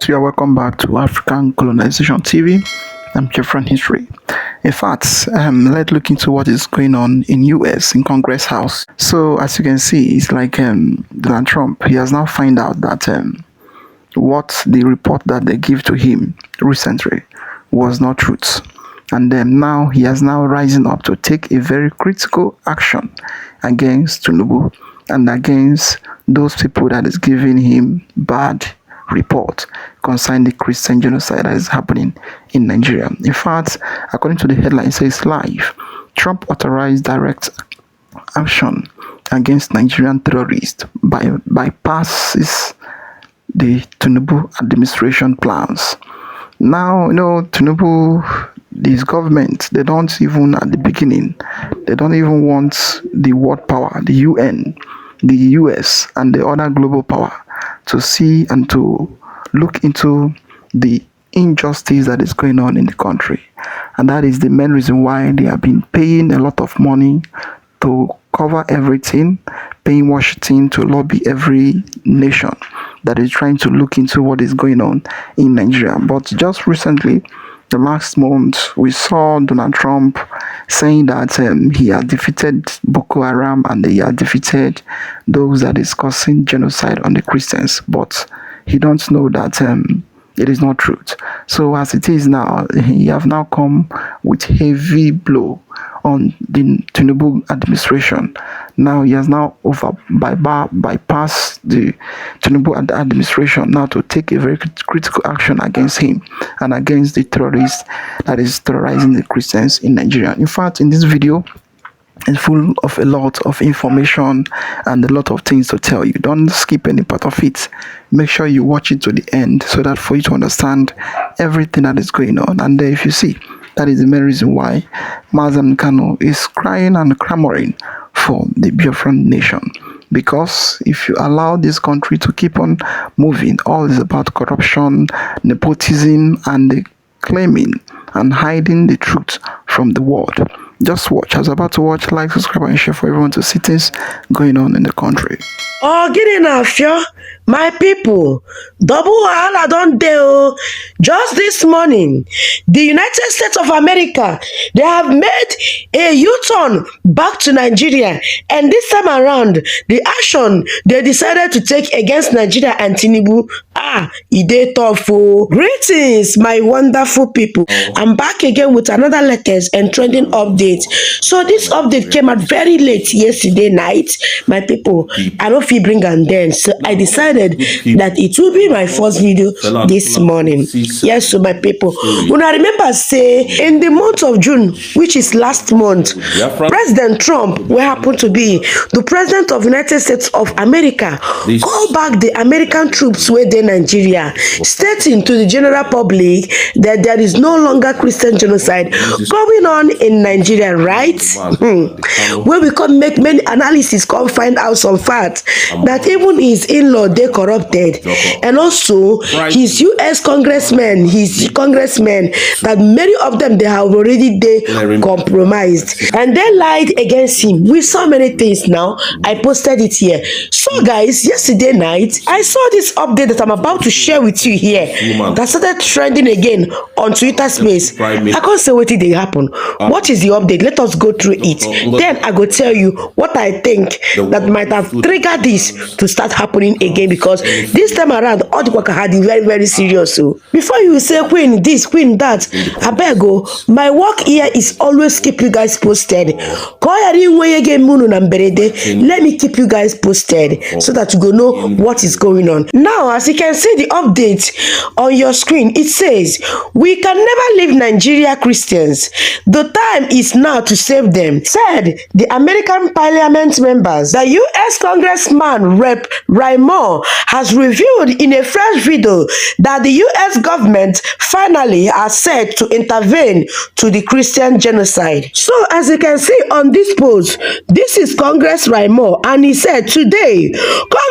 You are welcome back to African Colonization TV. I'm Biafran History. In fact, let's look into what is going on in US in Congress House. So as you can see, it's like Donald Trump. He has now found out that what the report that they give to him recently was not truth, and now he has now rising up to take a very critical action against Tinubu and against those people that is giving him bad report concerning the Christian genocide that is happening in Nigeria. In fact, according to the headline, it says live, Trump authorized direct action against Nigerian terrorists bypasses the Tinubu administration plans. Now, Tinubu, this government, they don't even at the beginning, they don't even want the world power, the UN, the US, and the other global power to see and to look into the injustice that is going on in the country. And that is the main reason why they have been paying a lot of money to cover everything, paying Washington to lobby every nation that is trying to look into what is going on in Nigeria. But just recently, the last month, we saw Donald Trump saying that he had defeated Boko Haram and he had defeated those that is causing genocide on the Christians. But he don't know that it is not truth. So as it is now, he have now come with heavy blow on the Tinubu administration. Now he has now bypassed the Tinubu administration now to take a very critical action against him and against the terrorists that is terrorizing the Christians in Nigeria. In fact, in this video, it's full of a lot of information and a lot of things to tell you. Don't skip any part of it. Make sure you watch it to the end so that for you to understand everything that is going on. And if you see, that is the main reason why Mazen Kano is crying and clamoring for the Biafra nation. Because if you allow this country to keep on moving, all is about corruption, nepotism, and claiming and hiding the truth from the world. Just watch. I was about to watch, like, subscribe, and share for everyone to see things going on in the country. Oh, get enough, yo. My people, double wahala don dey o. Just this morning, the United States of America, they have made a U-turn back to Nigeria, and this time around, the action they decided to take against Nigeria and Tinubu, e dey tough o. Greetings, my wonderful people. I'm back again with another latest and trending update. So this update came out very late yesterday night, my people. I don't feel bring am then, so I decided that it will be my first video this morning. Yes, so my people, when I remember say in the month of June, which is last month, President Trump, who happened to be the president of United States of America, called back the American troops where they Nigeria, stating to the general public that there is no longer Christian genocide going on in Nigeria, right? Where we can make many analysis, come find out some facts that even his in-law they corrupted, and also his U.S. congressmen, that many of them they have already compromised and they lied against him. We saw many things now. I posted it here. So guys, yesterday night I saw this update that I'm about to share with you here that started trending again on Twitter space. I can't say what did happen. What is the update? Let us go through it. Then I go tell you what I think that might have triggered this to start happening again, because this time around all the work I had very, very serious. So before you say queen this, queen that, I beg go, my work here is always keep you guys posted. Let me keep you guys posted so that you go know what is going on. Now, as you can see the update on your screen, it says, we can never leave Nigeria Christians. The time is now to save them, said the American Parliament members. The U.S. Congressman Rep. Raymond has revealed in a fresh video that the U.S. government finally has said to intervene to the Christian genocide. So as you can see on this post, this is Congress Raymond, and he said today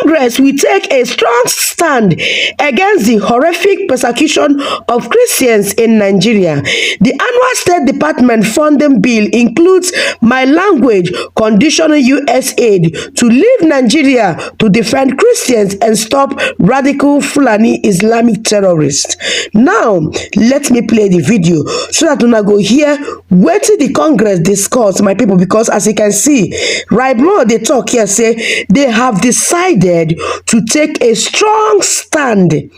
Congress will take a strong stand against the horrific persecution of Christians in Nigeria. The annual State Department funding bill includes my language conditioning U.S. aid to leave Nigeria to defend Christians and stop radical Fulani Islamic terrorists. Now, let me play the video so that una go hear what the Congress discuss, my people, because as you can see, right now they talk here, say they have decided to take a strong stand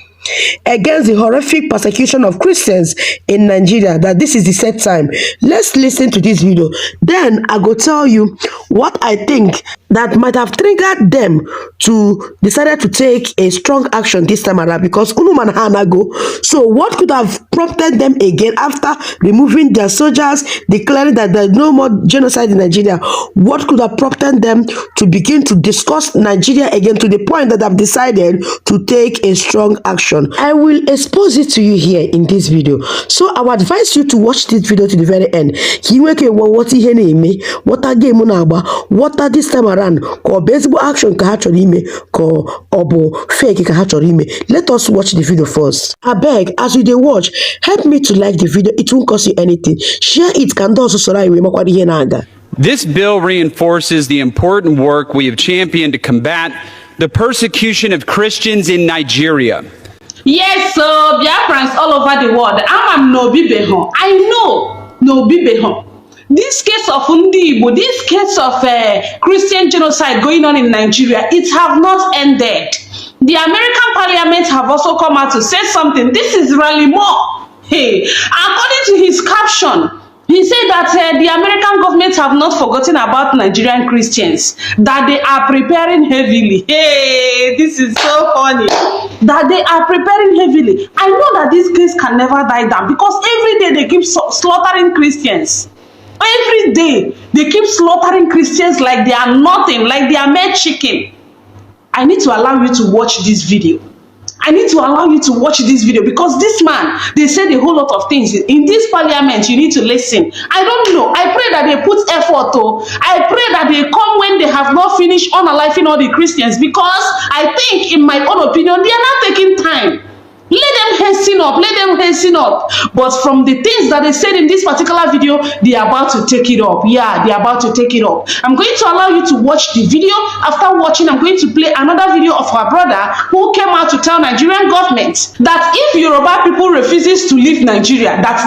against the horrific persecution of Christians in Nigeria, that this is the set time. Let's listen to this video. Then I go tell you what I think that might have triggered them to decided to take a strong action this time around, because Unuman Hanago. So what could have prompted them again after removing their soldiers, declaring that there's no more genocide in Nigeria? What could have prompted them to begin to discuss Nigeria again to the point that they've decided to take a strong action? I will expose it to you here in this video. So I would advise you to watch this video to the very end. What are this time around? Ko baseball action ka ha chọrọ ime, ko obo fake ka ha chọrọ ime. Let us watch the video first. I beg, as you dey watch, help me to like the video. It won't cost you anything. Share it. This bill reinforces the important work we have championed to combat the persecution of Christians in Nigeria. Yes, so Biafrans all over the world. I'm no bibeho. I know no bibeho. This case of Ndibo, this case of Christian genocide going on in Nigeria, it have not ended. The American Parliament have also come out to say something. This is really more. Hey, according to his caption, he said that the American government have not forgotten about Nigerian Christians, that they are preparing heavily. Hey, this is so funny. That they are preparing heavily. I know that this case can never die down, because every day they keep slaughtering Christians. Every day they keep slaughtering Christians like they are nothing, like they are mere chicken. I need to allow you to watch this video. I need to allow you to watch this video, because this man, they said a whole lot of things in this parliament. You need to listen. I don't know. I pray that they put effort. I pray that they come when they have not finished unaliving all the Christians, because I think, in my own opinion, they are not taking time. Let them hasten up, let them hasten up. But from the things that they said in this particular video, they are about to take it up. Yeah, they are about to take it up. I'm going to allow you to watch the video. After watching, I'm going to play another video of our brother who came out to tell Nigerian government that if Yoruba people refuses to leave Nigeria, that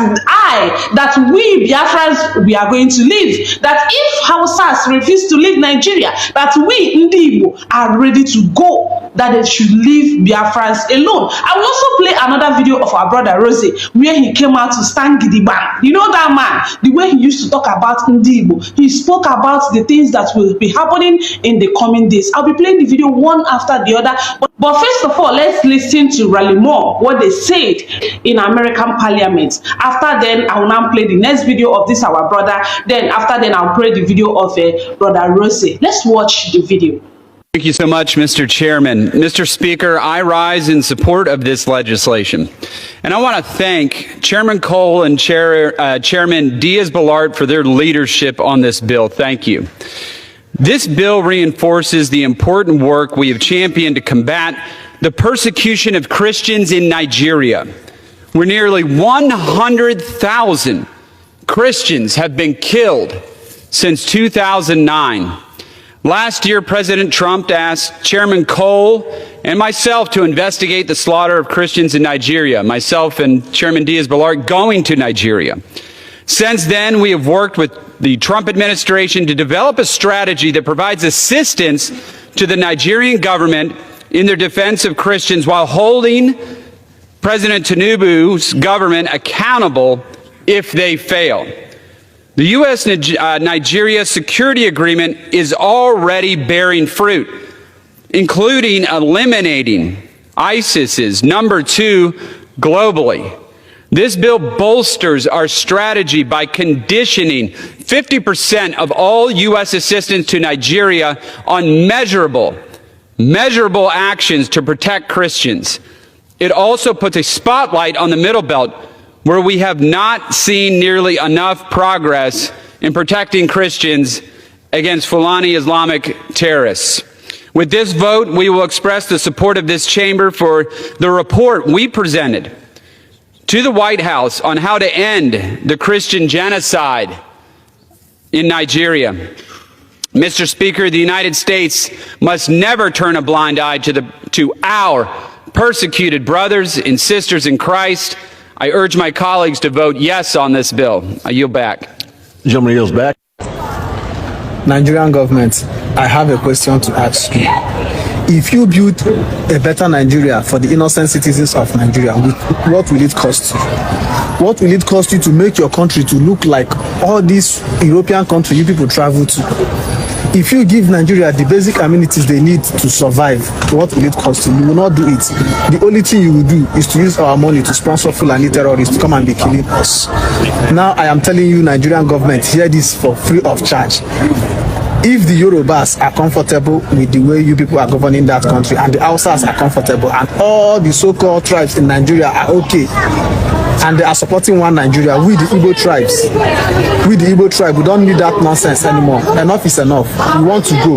we Biafrans, we are going to leave. That if Hausas refuse to leave Nigeria, that we Ndibo are ready to go, that they should leave Biafrans alone. I will also play another video of our brother Rose, where he came out to stand gidigba. You know that man, the way he used to talk about Ndibo, he spoke about the things that will be happening in the coming days. I'll be playing the video one after the other. But first of all, let's listen to Raleigh Moore, what they said in American Parliament. After then, I will now play the next video of this our brother. Then after then, I'll play the video of brother Rose. Let's watch the video. Thank you so much, Mr. Chairman. Mr. Speaker, I rise in support of this legislation. And I want to thank Chairman Cole and Chairman Diaz-Balart for their leadership on this bill. Thank you. This bill reinforces the important work we have championed to combat the persecution of Christians in Nigeria, where nearly 100,000 Christians have been killed since 2009. Last year, President Trump asked Chairman Cole and myself to investigate the slaughter of Christians in Nigeria, myself and Chairman Diaz-Balart going to Nigeria. Since then, we have worked with the Trump administration to develop a strategy that provides assistance to the Nigerian government in their defense of Christians while holding President Tinubu's government accountable if they fail. The U.S.-Nigeria security agreement is already bearing fruit, including eliminating ISIS's number 2 globally. This bill bolsters our strategy by conditioning 50% of all U.S. assistance to Nigeria on measurable actions to protect Christians. It also puts a spotlight on the Middle Belt, where we have not seen nearly enough progress in protecting Christians against Fulani Islamic terrorists. With this vote, we will express the support of this chamber for the report we presented to the White House on how to end the Christian genocide in Nigeria. Mr. Speaker, the United States must never turn a blind eye to our persecuted brothers and sisters in Christ. I urge my colleagues to vote yes on this bill. I yield back. The gentleman yields back. Nigerian government, I have a question to ask you. If you build a better Nigeria for the innocent citizens of Nigeria, what will it cost you? What will it cost you to make your country to look like all these European countries you people travel to? If you give Nigeria the basic amenities they need to survive, what will it cost you? You will not do it. The only thing you will do is to use our money to sponsor Fulani terrorists to come and be killing us. Now I am telling you, Nigerian government, hear this for free of charge. If the Yorubas are comfortable with the way you people are governing that country, and the Hausas are comfortable, and all the so-called tribes in Nigeria are okay, and they are supporting one Nigeria, we the Igbo tribes, we don't need that nonsense anymore. Enough is enough. We want to go.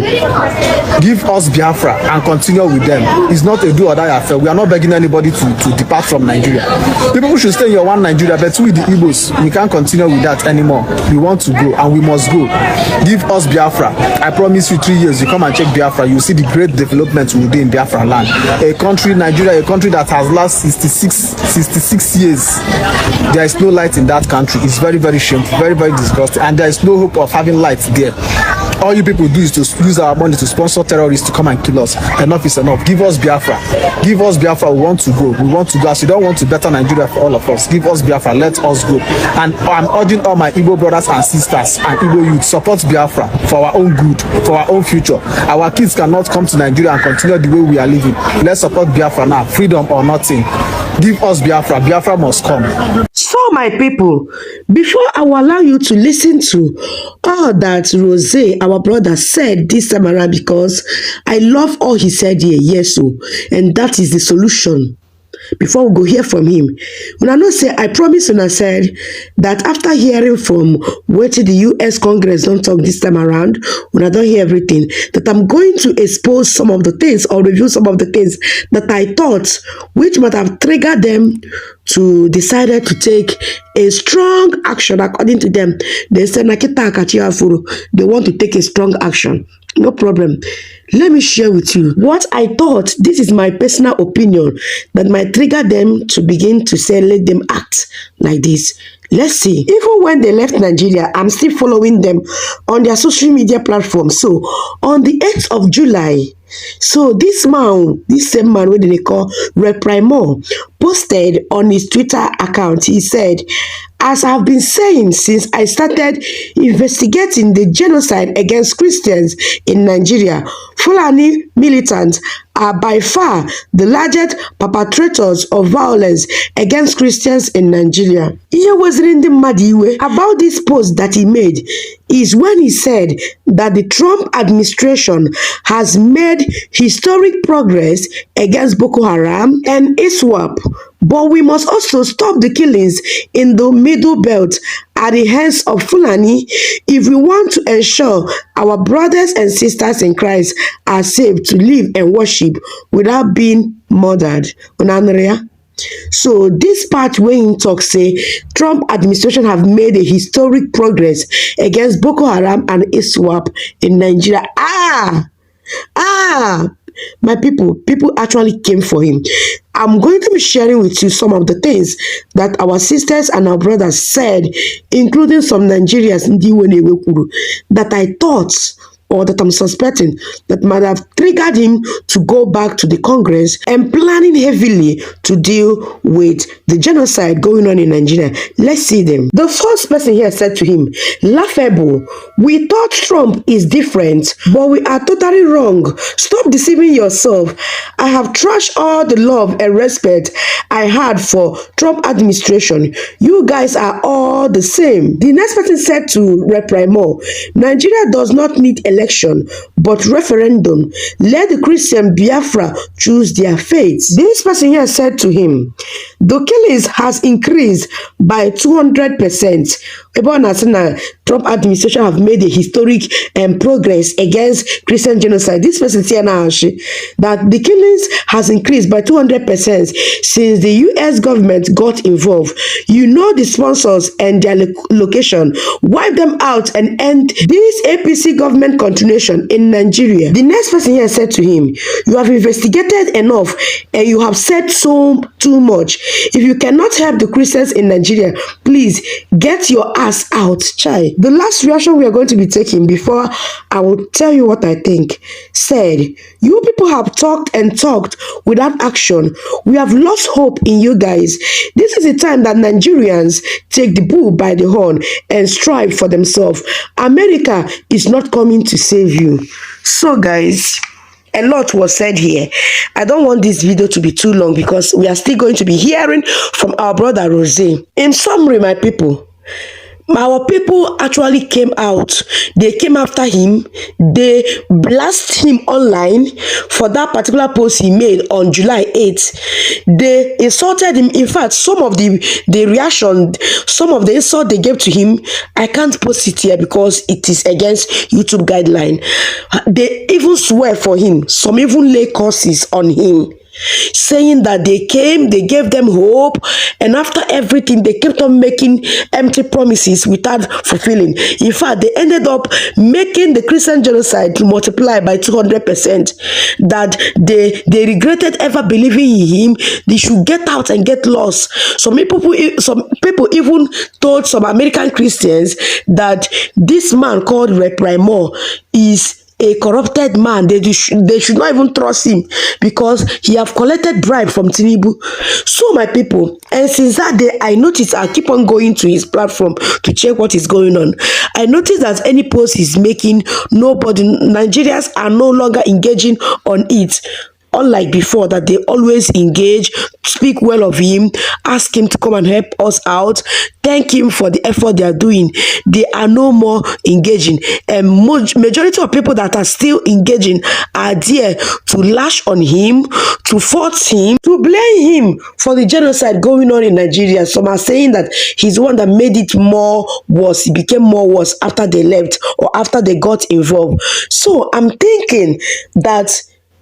Give us Biafra and continue with them. It's not a do or die affair. We are not begging anybody to depart from Nigeria. People should stay in your one Nigeria, but we the Igbos, we can't continue with that anymore. We want to go and we must go. Give us Biafra. I promise you 3 years, you come and check Biafra, you see the great development we will do in Biafra land. A country, Nigeria, a country that has lasted 66 years. There is no light in that country. It's very, very shameful, very, very disgusting, and there is no hope of having light there. All you people do is to use our money to sponsor terrorists to come and kill us. Enough is enough. Give us Biafra. Give us Biafra. We want to go. We want to go. As you don't want to better Nigeria for all of us, give us Biafra. Let us go. And I'm urging all my Igbo brothers and sisters and Igbo youth, support Biafra for our own good, for our own future. Our kids cannot come to Nigeria and continue the way we are living. Let's support Biafra now. Freedom or nothing. Give us Biafra. Biafra must come. So, my people, before I will allow you to listen to all that Rose, our brother, said this time around, because I love all he said here, yes, so, and that is the solution. Before we go hear from him, when I know say, I promise when I said that after hearing from what the U.S. Congress don't talk this time around, when I don't hear everything, that I'm going to expose some of the things or review some of the things that I thought which might have triggered them to decided to take a strong action. According to them, they said they want to take a strong action. No problem. Let me share with you what I thought. This is my personal opinion that might trigger them to begin to say, let them act like this. Let's see. Even when they left Nigeria, I'm still following them on their social media platforms. So on the 8th of July, so this man, this same man, what they call Reprimo, posted on his Twitter account. He said, as I've been saying since I started investigating the genocide against Christians in Nigeria, Fulani militants are by far the largest perpetrators of violence against Christians in Nigeria. He was reading Madiwe about this post that he made is when he said that the Trump administration has made historic progress against Boko Haram and ISWAP, but we must also stop the killings in the Middle Belt at the hands of Fulani if we want to ensure our brothers and sisters in Christ are safe to live and worship without being murdered. So this part where he talks say Trump administration have made a historic progress against Boko Haram and ISWAP in Nigeria. My people actually came for him. I'm going to be sharing with you some of the things that our sisters and our brothers said, including some Nigerians that I thought or that I'm suspecting that might have triggered him to go back to the Congress and planning heavily to deal with the genocide going on in Nigeria. Let's see them. The first person here said to him, laughable, we thought Trump is different, but we are totally wrong. Stop deceiving yourself. I have trashed all the love and respect I had for Trump administration. You guys are all the same. The next person said to Reprimo, Nigeria does not need election, but referendum. Let the Christian Biafra choose their fate. This person here said to him, the killings has increased by 200%. Trump administration have made a historic progress against Christian genocide. This person here now that the killings has increased by 200% since the U.S. government got involved. You know the sponsors and their location. Wipe them out and end this APC government continuation in Nigeria. The next person here said to him, you have investigated enough and you have said so too much. If you cannot help the Christians in Nigeria, please get your ass out, chai. The last reaction we are going to be taking before I will tell you what I think said, you people have talked and talked without action. We have lost hope in you guys. This is the time that Nigerians take the bull by the horn and strive for themselves. America is not coming to save you. So guys, a lot was said here. I don't want this video to be too long because we are still going to be hearing from our brother Rose. In summary, my people, our people actually came out. They came after him. They blasted him online for that particular post he made on July 8th. They insulted him. In fact, some of the reaction, some of the insult they gave to him, I can't post it here because it is against YouTube guideline. They even swear for him. Some even lay curses on him, saying that they came, they gave them hope, and after everything, they kept on making empty promises without fulfilling. In fact, they ended up making the Christian genocide to multiply by 200%, that they regretted ever believing in him. They should get out and get lost. Some people even told some American Christians that this man called Reprimo is a corrupted man. They should not even trust him because he have collected bribe from Tinubu. So my people, and since that day, I noticed I keep on going to his platform to check what is going on. I noticed that any post he's making, Nigerians are no longer engaging on it. Unlike before, that they always engage, speak well of him, ask him to come and help us out, thank him for the effort they are doing. They are no more engaging. And majority of people that are still engaging are there to lash on him, to force him, to blame him for the genocide going on in Nigeria. Some are saying that he's the one that made it more worse. It became more worse after they left or after they got involved. So I'm thinking that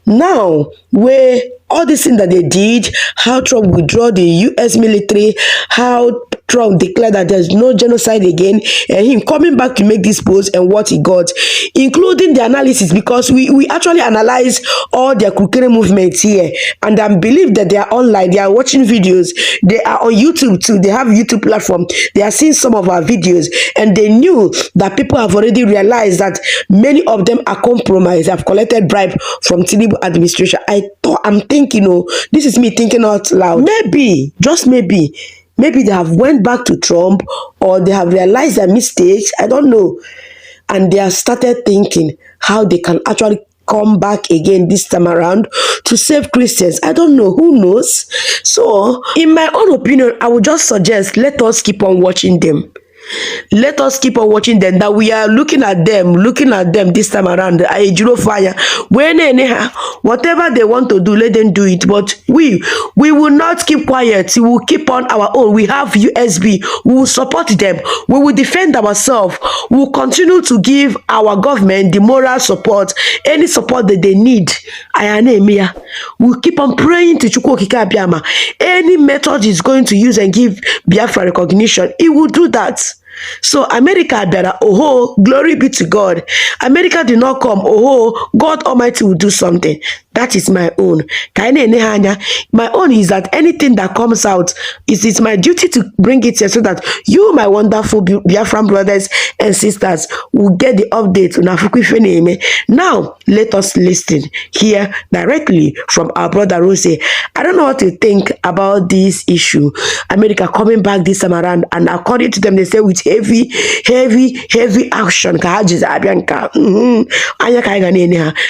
now, where all this thing that they did, how Trump withdraw the U.S. military, how Trump declared that there's no genocide again, and him coming back to make this post and what he got, including the analysis, because we actually analyze all their crookery movements here, and I believe that they are online, they are watching videos, they are on YouTube too, they have YouTube platform, they are seeing some of our videos, and they knew that people have already realized that many of them are compromised, have collected bribe from Tinubu administration. I'm thinking, this is me thinking out loud. Maybe, just maybe they have went back to Trump, or they have realized their mistakes. I don't know. And they have started thinking how they can actually come back again this time around to save Christians. I don't know. Who knows? So, in my own opinion, I would just suggest, let us keep on watching them. Let us keep on watching them, that we are looking at them this time around. Fire. Whatever they want to do, let them do it. But we will not keep quiet. We will keep on our own. We have USB. We will support them. We will defend ourselves. We will continue to give our government the moral support, any support that they need. We will keep on praying to Chukwu Okike Abiama. Any method is going to use and give Biafra recognition, it will do that. So America better, glory be to God. America did not come, God Almighty will do something. That is my own. My own is that anything that comes out, it's my duty to bring it here so that you, my wonderful Biafran brothers and sisters, will get the update. Now, let us listen here directly from our brother Rose. I don't know what to think about this issue. America coming back this time around, and according to them, they say with heavy action.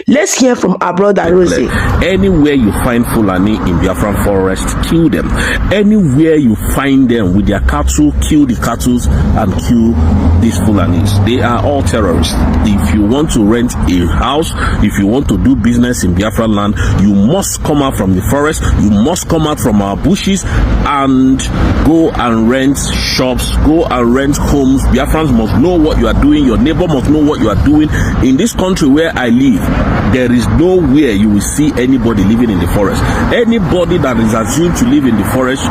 Let's hear from our brother Rose. say, anywhere you find Fulani in Biafran forest, kill them. Anywhere you find them with their cattle, kill the cattle and kill these Fulanis. They are all terrorists. If you want to rent a house, if you want to do business in Biafran land, you must come out from the forest, you must come out from our bushes and go and rent shops, go and rent homes. Biafrans must know what you are doing, your neighbor must know what you are doing. In this country where I live, there is nowhere you will see anybody living in the forest. Anybody that is assumed to live in the forest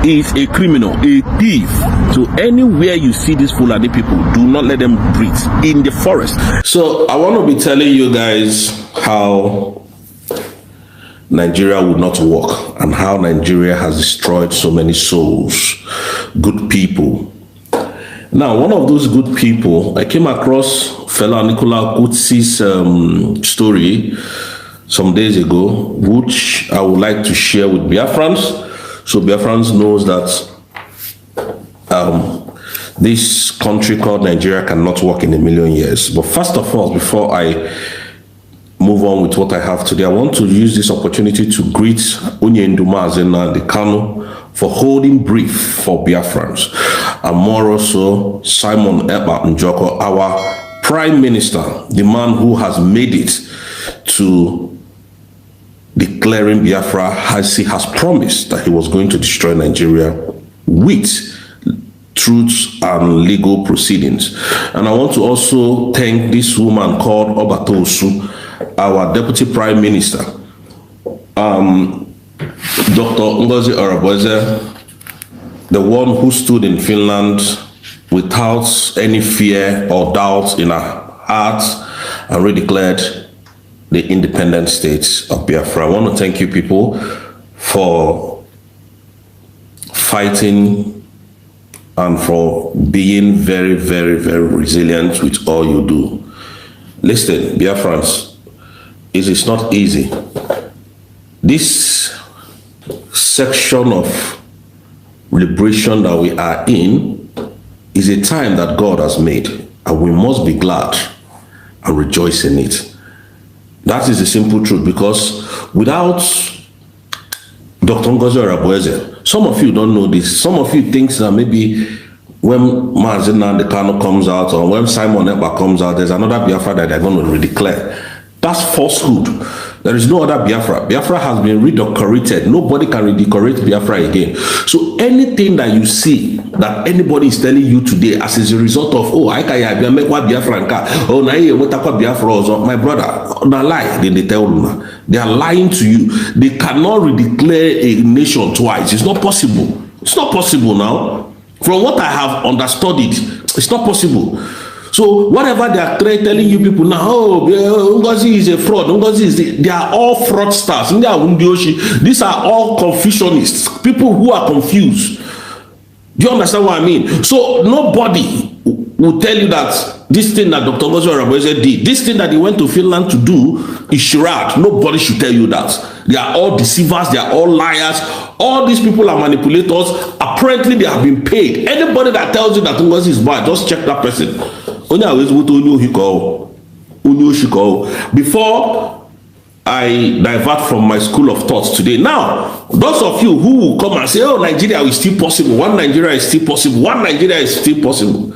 is a criminal, a thief. So anywhere you see these Fulani people, do not let them breathe in the forest. So I want to be telling you guys how Nigeria would not work and how Nigeria has destroyed so many souls, good people. Now, one of those good people, I came across Fela Nicola Kutsi's story some days ago, which I would like to share with Biafrans, so Biafrans knows that this country called Nigeria cannot work in a million years. But first of all, before I move on with what I have today, I want to use this opportunity to greet Onye Nduma Azena the Kano for holding brief for Biafrans. And more also, Simon Ekpa Njoko, our Prime Minister, the man who has made it to declaring Biafra, as he has promised that he was going to destroy Nigeria with truths and legal proceedings. And I want to also thank this woman called Obatosu, our Deputy Prime Minister, Dr. Ngozi Arabweze, the one who stood in Finland without any fear or doubt in her heart and redeclared the independent state of Biafra. I want to thank you people for fighting and for being very, very, very resilient with all you do. Listen, Biafrans, it is not easy. This section of liberation that we are in is a time that God has made, and we must be glad and rejoice in it. That is the simple truth, because without Dr. Ngozi Arabweze, some of you don't know this. Some of you think that maybe when Mazi Nnamdi Kanu comes out or when Simon Ekpa comes out, there's another Biafra that they're going to redeclare. That's falsehood. There is no other Biafra. Biafra has been redecorated. Nobody can redecorate Biafra again. So anything that you see that anybody is telling you today as a result of, oh, I can make what Biafra, oh, Biafra, my brother, na lie, they tell you. They are lying to you. They cannot redeclare a nation twice. It's not possible. It's not possible now. From what I have understood it's not possible. So whatever they are telling you people now, oh, Ngozi is a fraud, they are all fraudsters. These are all confusionists, people who are confused. Do you understand what I mean? So nobody will tell you that this thing that Dr. Ngozi Arabweze did, this thing that he went to Finland to do is charade. Nobody should tell you that. They are all deceivers, they are all liars. All these people are manipulators. Apparently they have been paid. Anybody that tells you that Ngozi is bad, just check that person. Before I divert from my school of thoughts today, now those of you who will come and say, oh, Nigeria is still possible, one Nigeria is still possible, one Nigeria is still possible.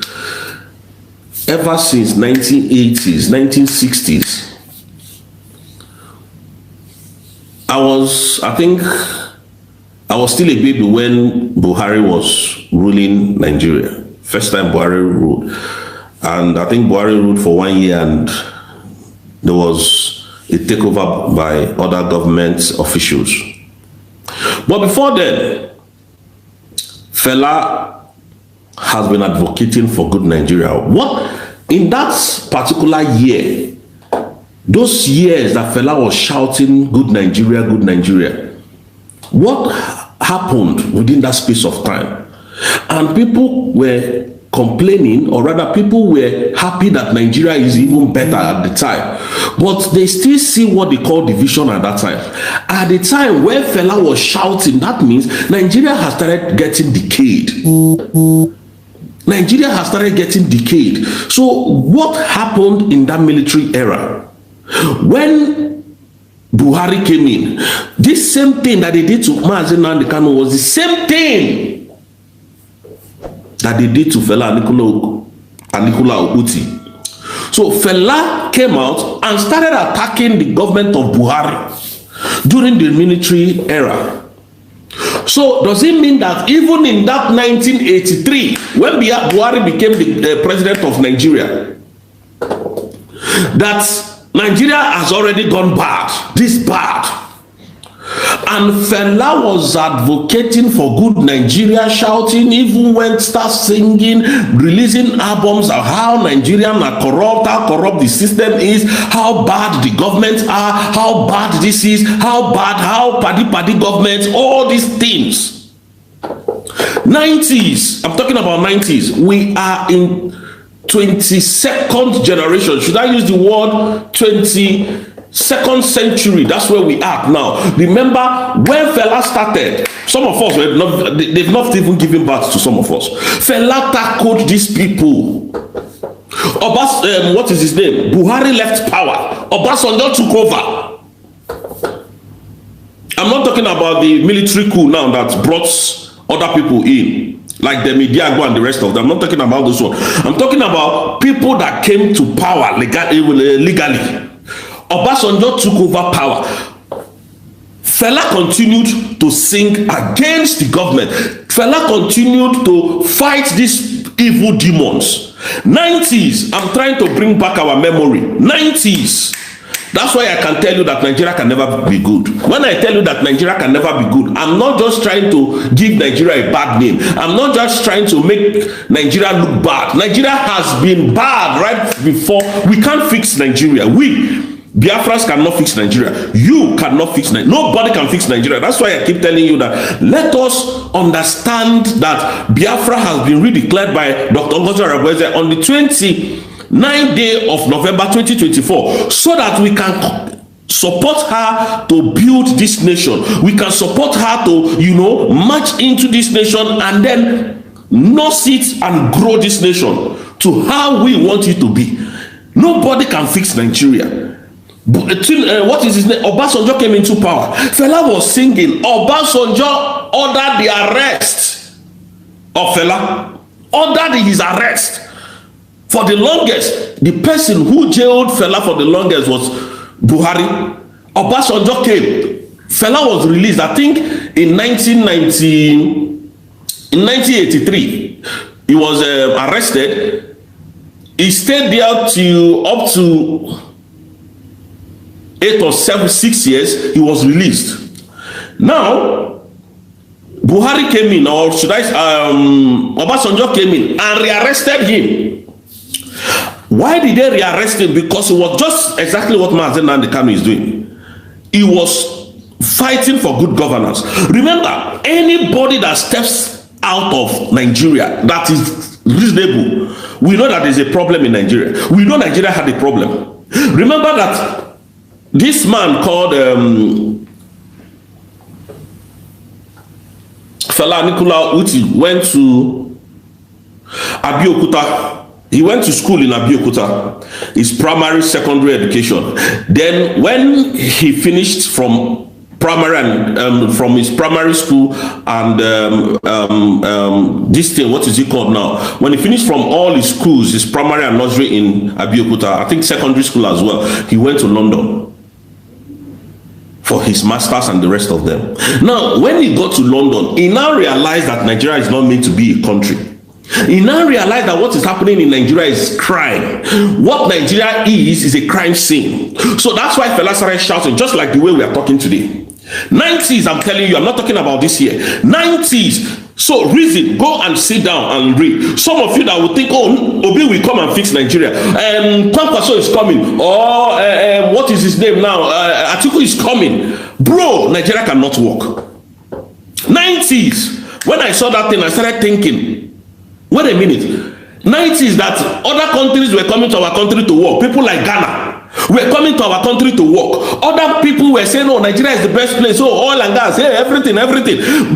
Ever since 1980s, 1960s, I think I was still a baby when Buhari was ruling Nigeria. First time Buhari ruled. And I think Buhari ruled for 1 year and there was a takeover by other government officials. But before then, Fela has been advocating for good Nigeria. What in that particular year, those years that Fela was shouting good Nigeria, what happened within that space of time? And people were complaining, or rather people were happy that Nigeria is even better at the time, but they still see what they call division at that time. At the time when Fela was shouting, that means Nigeria has started getting decayed. Nigeria has started getting decayed. So what happened in that military era? When Buhari came in, this same thing that they did to Mazi Nnamdi Kanu was the same thing that they did to Fela Anikula Uti. So Fela came out and started attacking the government of Buhari during the military era. So does it mean that even in that 1983, when Buhari became the president of Nigeria, that Nigeria has already gone bad, this bad? And Fela was advocating for good Nigeria, shouting, even when start singing, releasing albums of how Nigerians are corrupt, how corrupt the system is, how bad the governments are, how bad this is, how bad, how paddy governments, all these things. 90s, I'm talking about 90s. We are in 22nd generation. Should I use the word 22nd century? That's where we are now. Remember when Fela started, some of us they've not even given birth to some of us. Fela tackled these people. What is his name? Buhari left power. Obasanjo took over. I'm not talking about the military coup now that brought other people in, like the Mediago and the rest of them. I'm not talking about this one. I'm talking about people that came to power legally. Obasanjo took over power. Fela continued to sing against the government. Fela continued to fight these evil demons. 90s, I'm trying to bring back our memory. 90s. That's why I can tell you that Nigeria can never be good. When I tell you that Nigeria can never be good, I'm not just trying to give Nigeria a bad name. I'm not just trying to make Nigeria look bad. Nigeria has been bad right before. We can't fix Nigeria. Biafras cannot fix Nigeria. You cannot fix Nigeria. Nobody can fix Nigeria. That's why I keep telling you that let us understand that Biafra has been redeclared by Dr. Ngozi Arabweze on the 29th day of November 2024, so that we can support her to build this nation. We can support her to, march into this nation and then nurse it and grow this nation to how we want it to be. Nobody can fix Nigeria. What is his name? Obasanjo came into power. Fela was singing. Obasanjo ordered the arrest of Fela. Ordered his arrest. For the longest, the person who jailed Fela for the longest was Buhari. Obasanjo came. Fela was released, I think, in 1983. He was arrested. He stayed there up to 8 or 6 years. He was released. Now, Buhari came in, or should I? Obasanjo came in and rearrested him. Why did they rearrest him? Because it was just exactly what Mazi Nnamdi Kanu is doing. He was fighting for good governance. Remember, anybody that steps out of Nigeria that is reasonable, we know that there's a problem in Nigeria. We know Nigeria had a problem. Remember that this man called Fela Anikula Uti went to Abeokuta. He went to school in Abeokuta, his primary, secondary education. Then when he finished from primary and from his primary school and this thing, what is it called now? When he finished from all his schools, his primary and nursery in Abeokuta, I think secondary school as well, he went to London for his masters and the rest of them. Now, when he got to London, he now realized that Nigeria is not meant to be a country. He now realized that what is happening in Nigeria is crime. What Nigeria is a crime scene. So that's why Fela started shouting, just like the way we are talking today. 90s, I'm telling you, I'm not talking about this year. 90s. So reason, go and sit down and read. Some of you that will think, oh, Obi will come and fix Nigeria. Kwankwaso is coming. Or what is his name now? Atiku is coming. Bro, Nigeria cannot work. 90s. When I saw that thing, I started thinking, wait a minute. 90s that other countries were coming to our country to work. People like Ghana were coming to our country to work. Other people were saying, oh, Nigeria is the best place. Oh, oil and gas, yeah, everything.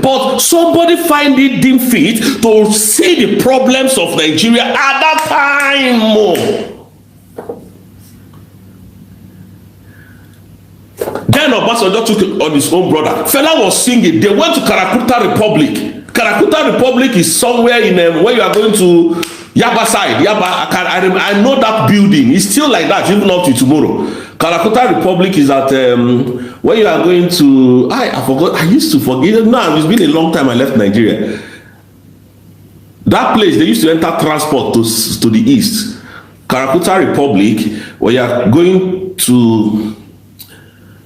But somebody find it deemed fit to see the problems of Nigeria at that time. Then Obasanjo took it on his own brother. Fela was singing. They went to Karakuta Republic. Karakuta Republic is somewhere in where you are going to Yaba side. Yaba, I know that building. It's still like that even up to tomorrow. Karakuta Republic is at where you are going to. I forgot. I used to forget. Now it's been a long time I left Nigeria. That place they used to enter transport to the east. Karakuta Republic, where you are going to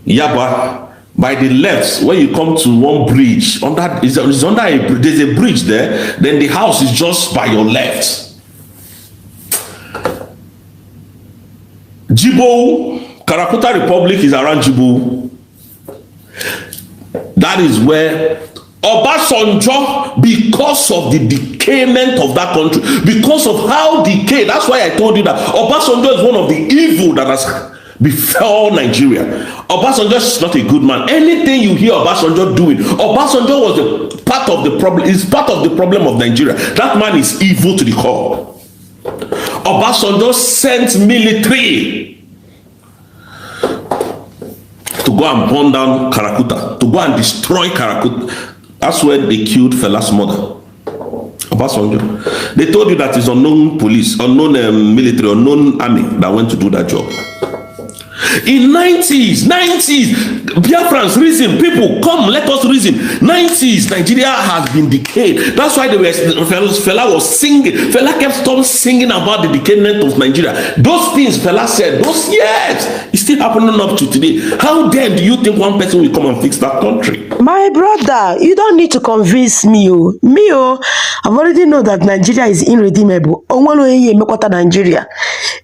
Yaba. By the left, when you come to one bridge, there's a bridge there, then the house is just by your left. Jibo, Karakuta Republic is around Jibo. That is where Obasanjo, because of the decayment of that country, because of how decayed, that's why I told you that Obasanjo is one of the evil that has befell Nigeria. Obasanjo is not a good man. Anything you hear Obasanjo doing, Obasanjo was part of the problem. Is part of the problem of Nigeria. That man is evil to the core. Obasanjo sent military to go and burn down Karakuta, to go and destroy Karakuta. That's where they killed Fela's mother. Obasanjo. They told you that it's unknown police, unknown military, unknown army that went to do that job. In 90s, Biafrans reason, people come, let us reason. 90s, Nigeria has been decayed. That's why Fela was singing. Fela kept on singing about the decayment of Nigeria. Those things Fela said, those years, it's still happening up to today. How then do you think one person will come and fix that country? My brother, you don't need to convince me. I've already know that Nigeria is irredeemable. Nigeria.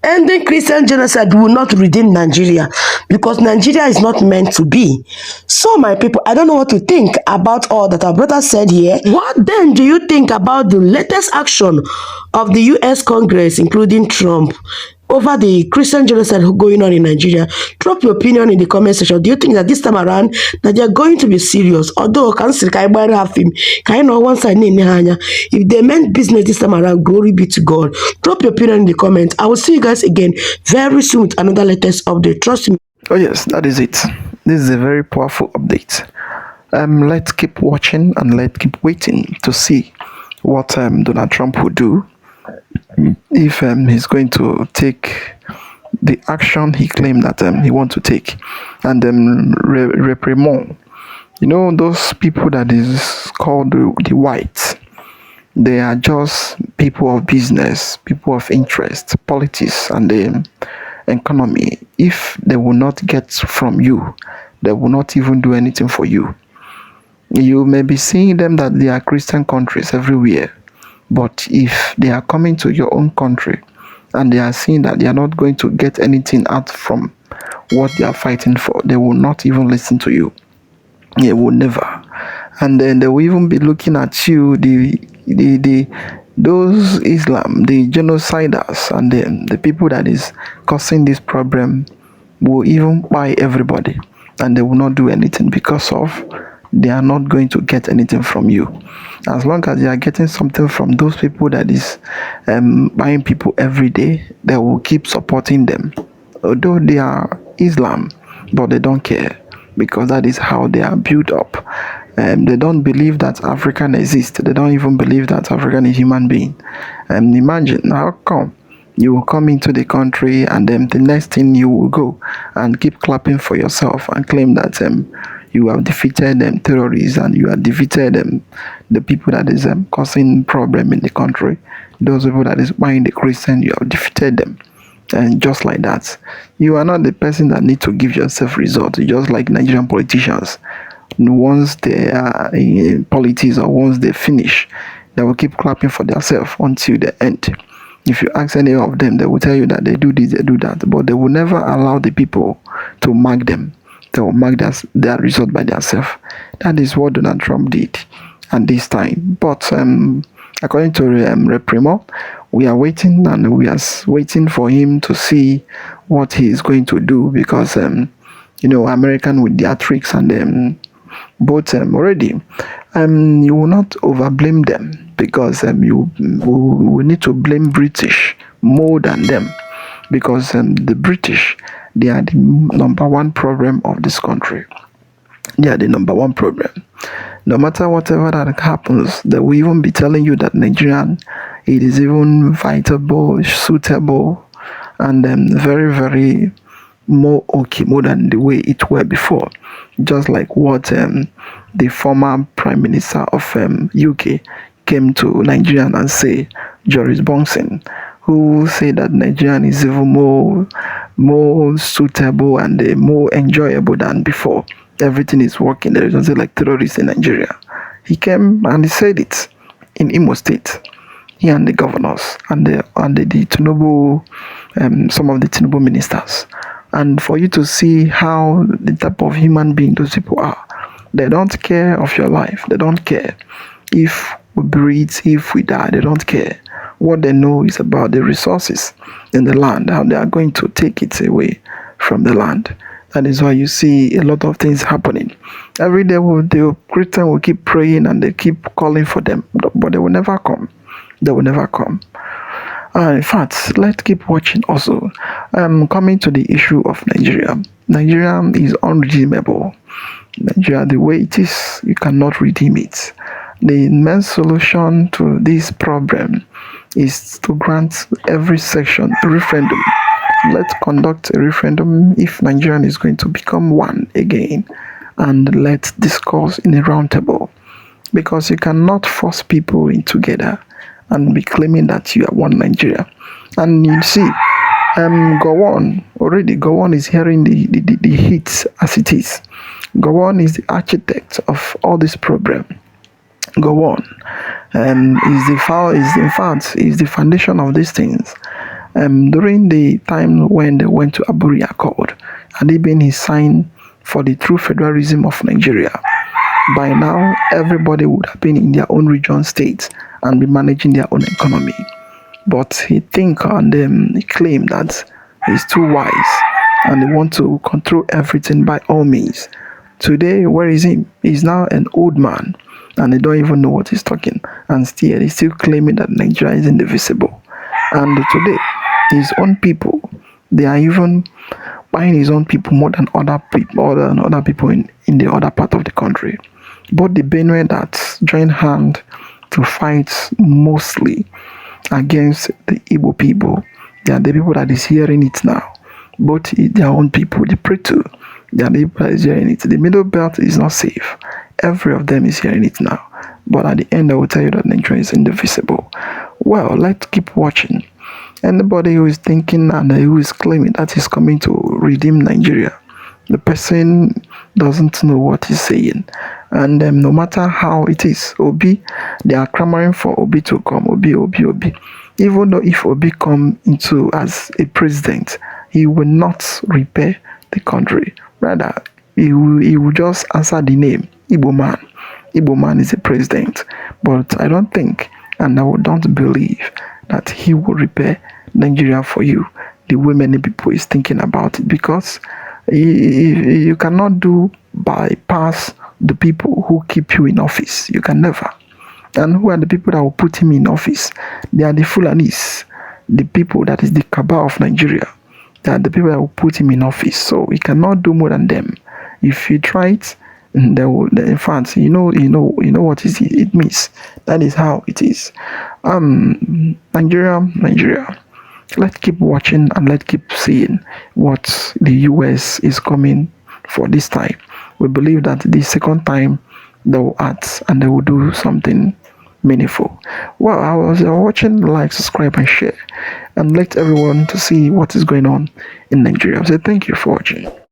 Ending Christian genocide will not redeem Nigeria because Nigeria is not meant to be. So, my people, I don't know what to think about all that our brother said here. What then do you think about the latest action of the US Congress, including Trump, over the Christian genocide going on in Nigeria? Drop your opinion in the comment section. Do you think that this time around that they are going to be serious? Although if they meant business this time around, glory be to God. Drop your opinion in the comments. I will see you guys again very soon with another latest update. Trust me. Oh yes, that is it. This is a very powerful update. Let's keep watching and let's keep waiting to see what Donald Trump will do if he's going to take the action he claimed that he wants to take and reprimand. You know, those people that is called the whites, they are just people of business, people of interest, politics, and the economy. If they will not get from you, they will not even do anything for you. You may be seeing them that they are Christian countries everywhere, but if they are coming to your own country and they are seeing that they are not going to get anything out from what they are fighting for, they will not even listen to you. They will never. And then they will even be looking at you, those Islam, the genociders, and then the people that is causing this problem will even buy everybody, and they will not do anything because of they are not going to get anything from you. As long as they are getting something from those people that is buying people every day, they will keep supporting them. Although they are Islam, but they don't care because that is how they are built up. They don't believe that African exists. They don't even believe that African is a human being. Imagine how come you will come into the country and then the next thing you will go and keep clapping for yourself and claim that you have defeated terrorists and you have defeated the people that is causing problem in the country. Those people that is buying the Christian, you have defeated them. And just like that, you are not the person that need to give yourself results. Just like Nigerian politicians, once they are in politics or once they finish, they will keep clapping for themselves until the end. If you ask any of them, they will tell you that they do this, they do that, but they will never allow the people to mark them. They will mark their result by themselves. That is what Donald Trump did at this time. But according to Reprimo, we are waiting and we are waiting for him to see what he is going to do because, American with their tricks and both already, you will not overblame them because you will need to blame British more than them because the British, they are the number one problem of this country. They are the number one problem. No matter whatever that happens, they will even be telling you that Nigerian, it is even vitable, suitable, and very, very more okay, more than the way it were before. Just like what the former Prime Minister of UK came to Nigerian and say, Joris Bonson, who said that Nigerian is even more suitable and more enjoyable than before. Everything is working. There is nothing like terrorists in Nigeria. He came and he said it in Imo State. He and the governors and the Tinubu, some of the Tinubu ministers. And for you to see how the type of human being those people are, they don't care of your life. They don't care if we breathe, if we die. They don't care. What they know is about the resources in the land, how they are going to take it away from the land. That is why you see a lot of things happening. Every day the Christian will keep praying and they keep calling for them, but they will never come. They will never come. In fact, let's keep watching also. Coming to the issue of Nigeria. Nigeria is unredeemable. Nigeria, the way it is, you cannot redeem it. The main solution to this problem is to grant every section a referendum. Let's conduct a referendum if Nigeria is going to become one again, and let's discuss in a round table, because you cannot force people in together and be claiming that you are one Nigeria. And you see, Gowon is hearing the hits as it is. Gowon is the architect of all this problem. Gowon is the foundation of these things. During the time when they went to Aburi Accord, and even he signed for the true federalism of Nigeria, by now everybody would have been in their own region states and be managing their own economy. But he think and he claimed that he's too wise and they want to control everything by all means. Today, where is he? He's now an old man and they don't even know what he's talking, and still he's still claiming that Nigeria is indivisible. And today, his own people, they are even buying his own people more than other people in the other part of the country. But the Benue that joined hand to fight mostly against the Igbo people, they are the people that is hearing it now. Both their own people, the Preto, they are the people that is hearing it. The Middle Belt is not safe. Every of them is hearing it now. But at the end, I will tell you that Nigeria is indivisible. Well, let's keep watching. Anybody who is thinking and who is claiming that he's coming to redeem Nigeria, the person doesn't know what he's saying. And no matter how it is, Obi, they are clamoring for Obi to come. Obi. Even though if Obi come into as a president, he will not repair the country. Rather, he will just answer the name, Igbo man. Igbo man is a president. But I don't think, and I don't believe, that he will repair Nigeria for you the way many people is thinking about it, because you cannot bypass the people who keep you in office. You can never. And who are the people that will put him in office? They are the Fulanis, the people that is the cabal of Nigeria. They are the people that will put him in office. So he cannot do more than them. If he tries, they will. In fact, you know what it means. That is how it is. Nigeria. Let's keep watching and let's keep seeing what the US is coming for this time. We believe that the second time they will act and they will do something meaningful. Well, I was watching, like, subscribe and share, and let everyone to see what is going on in Nigeria. So thank you for watching.